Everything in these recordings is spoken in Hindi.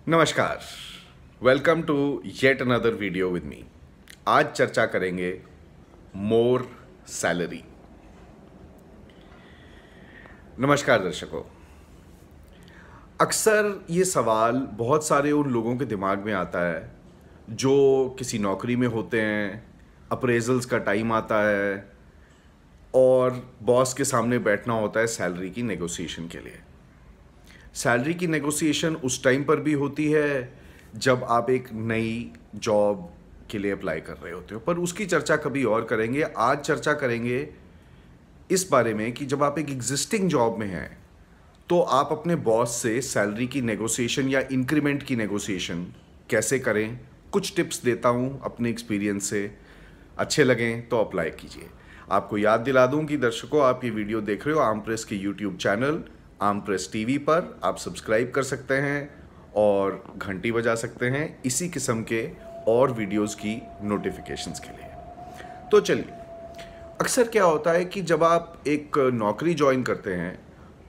नमस्कार। Welcome to yet another video with me. आज चर्चा करेंगे मोर सैलरी। नमस्कार दर्शकों। अक्सर ये सवाल बहुत सारे उन लोगों के दिमाग में आता है जो किसी नौकरी में होते हैं, अप्रेजल्स का टाइम आता है और बॉस के सामने बैठना होता है सैलरी की नेगोशिएशन के लिए। सैलरी की नेगोशिएशन उस टाइम पर भी होती है जब आप एक नई जॉब के लिए अप्लाई कर रहे होते हो, पर उसकी चर्चा कभी और करेंगे। आज चर्चा करेंगे इस बारे में कि जब आप एक एग्जिस्टिंग जॉब में हैं तो आप अपने बॉस से सैलरी की नेगोशिएशन या इंक्रीमेंट की नेगोशिएशन कैसे करें। कुछ टिप्स देता हूं अपने एक्सपीरियंस से, अच्छे लगें तो अप्लाई कीजिए। आपको याद दिला दूं कि दर्शकों, आप ये वीडियो देख रहे हो आर्म प्रेस के YouTube channel arm press TV पर। आप सब्सक्राइब कर सकते हैं और घंटी बजा सकते हैं इसी किस्म के और वीडियोस की नोटिफिकेशंस के लिए। तो चलिए, अक्सर क्या होता है कि जब आप एक नौकरी ज्वाइन करते हैं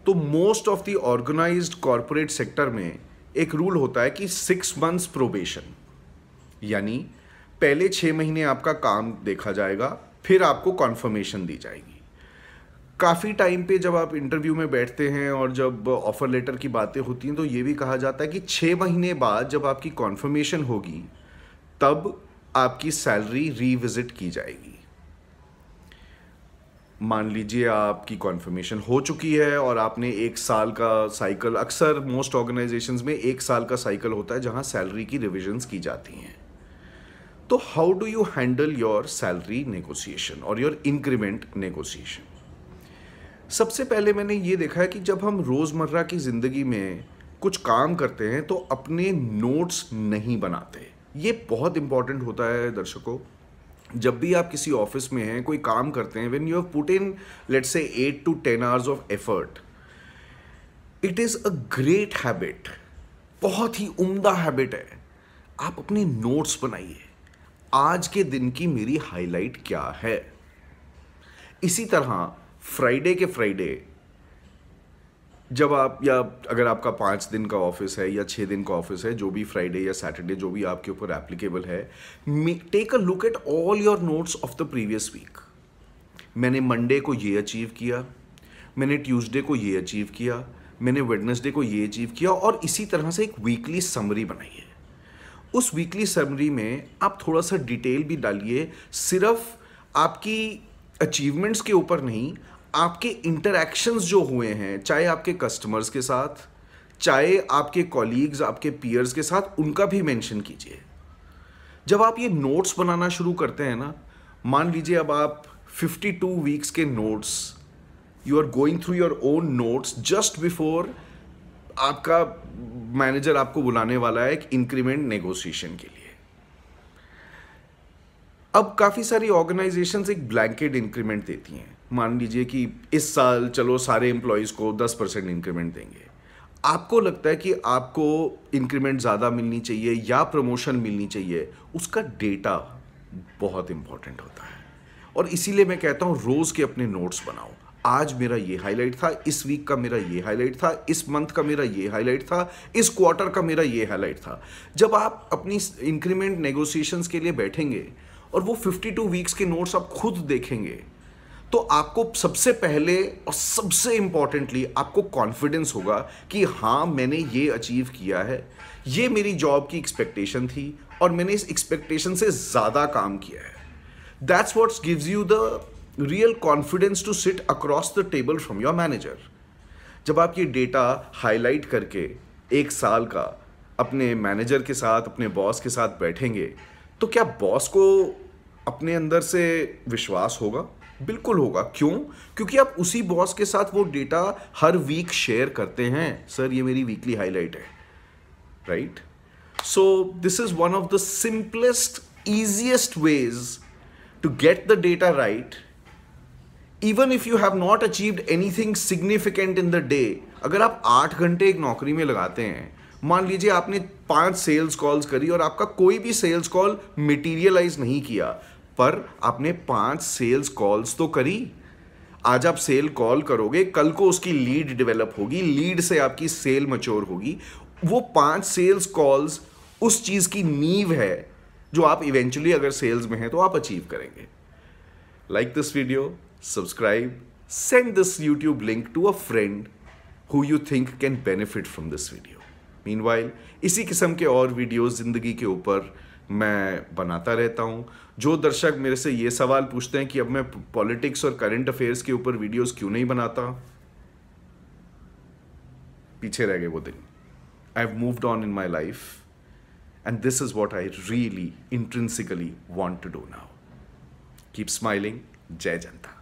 तो most of the organized corporate sector में एक रूल होता है कि 6 मंथ्स प्रोबेशन, यानी पहले 6 महीने आपका काम देखा जाएगा, फिर आपको कॉन्फर्मेशन दी जाएगी। काफ़ी टाइम पे जब आप इंटरव्यू में बैठते हैं और जब ऑफर लेटर की बातें होती हैं तो ये भी कहा जाता है कि 6 महीने बाद जब आपकी कॉन्फर्मेशन होगी तब आपकी सैलरी रीविजिट की जाएगी। मान लीजिए आपकी कॉन्फर्मेशन हो चुकी है और आपने 1 साल का साइकिल, अक्सर मोस्ट ऑर्गेनाइजेशंस में 1 साल का साइकिल होता है जहां सैलरी की रिविजन्स की जाती हैं। तो how do you handle your salary negotiation और योर इंक्रीमेंट नेगोशिएशन? सबसे पहले मैंने ये देखा है कि जब हम रोज़मर्रा की ज़िंदगी में कुछ काम करते हैं तो अपने नोट्स नहीं बनाते। ये बहुत इंपॉर्टेंट होता है दर्शकों। जब भी आप किसी ऑफिस में हैं, कोई काम करते हैं, when you have put in let's say 8 to 10 hours of effort, it is a great habit, बहुत ही उम्दा हैबिट है। आप अपने नोट्स बनाइए। आज के दिन की मेरी हाईलाइट क्या है। इसी तरह फ्राइडे के फ्राइडे जब आप, या अगर आपका 5 दिन का ऑफिस है या 6 दिन का ऑफिस है, जो भी फ्राइडे या सैटरडे जो भी आपके ऊपर एप्लीकेबल है, take a look at all your notes of the previous week. मैंने मंडे को ये अचीव किया, मैंने ट्यूसडे को ये अचीव किया, मैंने वेडनेसडे को ये अचीव किया, और इसी तरह से एक वीकली समरी बनाइए। उस वीकली समरी में आप थोड़ा सा डिटेल भी डालिए, सिर्फ आपकी अचीवमेंट्स के ऊपर नहीं, आपके इंटरैक्शंस जो हुए हैं, चाहे आपके कस्टमर्स के साथ, चाहे आपके कॉलीग्स, आपके पीयर्स के साथ, उनका भी मेंशन कीजिए। जब आप ये नोट्स बनाना शुरू करते हैं ना, मान लीजिए अब आप 52 वीक्स के notes, you are going through your own notes just before आपका मैनेजर आपको बुलाने वाला है एक इंक्रीमेंट नेगोशिएशन के लिए। अब काफ़ी सारी ऑर्गेनाइजेशंस एक ब्लैंकेट इंक्रीमेंट देती हैं। मान लीजिए कि इस साल चलो सारे एम्प्लॉयज़ को 10% इंक्रीमेंट देंगे। आपको लगता है कि आपको इंक्रीमेंट ज़्यादा मिलनी चाहिए या प्रमोशन मिलनी चाहिए, उसका डेटा बहुत इंपॉर्टेंट होता है। और इसीलिए मैं कहता हूँ रोज़ के अपने नोट्स बनाओ। आज मेरा ये हाईलाइट था, इस वीक का मेरा ये हाईलाइट था, इस मंथ का मेरा ये हाईलाइट था, इस क्वार्टर का मेरा ये हाईलाइट था। जब आप अपनी इंक्रीमेंट नेगोशिएशंस के लिए बैठेंगे और वो 52 वीक्स के नोट्स आप खुद देखेंगे तो आपको सबसे पहले और सबसे इंपॉर्टेंटली आपको कॉन्फिडेंस होगा कि हाँ, मैंने ये अचीव किया है, ये मेरी जॉब की एक्सपेक्टेशन थी और मैंने इस एक्सपेक्टेशन से ज़्यादा काम किया है। That's what gives you the real confidence to sit across the table from your manager. जब आप ये डेटा हाईलाइट करके 1 साल का अपने मैनेजर के साथ, अपने बॉस के साथ बैठेंगे तो क्या बॉस को अपने अंदर से विश्वास होगा? बिल्कुल होगा। क्यों? क्योंकि आप उसी बॉस के साथ वो डेटा हर वीक शेयर करते हैं। सर, ये मेरी वीकली हाईलाइट है, right? So this is one of the simplest, easiest ways to get the data right, even if you have not achieved anything significant in the day। अगर आप 8 घंटे एक नौकरी में लगाते हैं, मान लीजिए आपने 5 सेल्स कॉल्स करी और आपका कोई भी सेल्स कॉल मटेरियलाइज नहीं किया, पर आपने 5 सेल्स कॉल्स तो करी। आज आप सेल कॉल करोगे, कल को उसकी लीड डेवलप होगी, लीड से आपकी सेल मैच्योर होगी, वो 5 सेल्स कॉल्स उस चीज की नींव है जो आप इवेंचुअली अगर सेल्स में हैं तो आप अचीव करेंगे. Like this video, subscribe, send this YouTube link to a friend who you think can benefit from this video. Meanwhile, इसी किस्म के और वीडियोस जिंदगी के ऊपर मैं बनाता रहता हूँ. जो दर्शक मेरे से ये सवाल पूछते हैं कि अब मैं पॉलिटिक्स और करंट अफेयर्स के ऊपर वीडियोस क्यों नहीं बनाता, पीछे रह गए वो दिन. I have moved on in my life and this is what I really intrinsically want to do now. Keep smiling. जय जनता.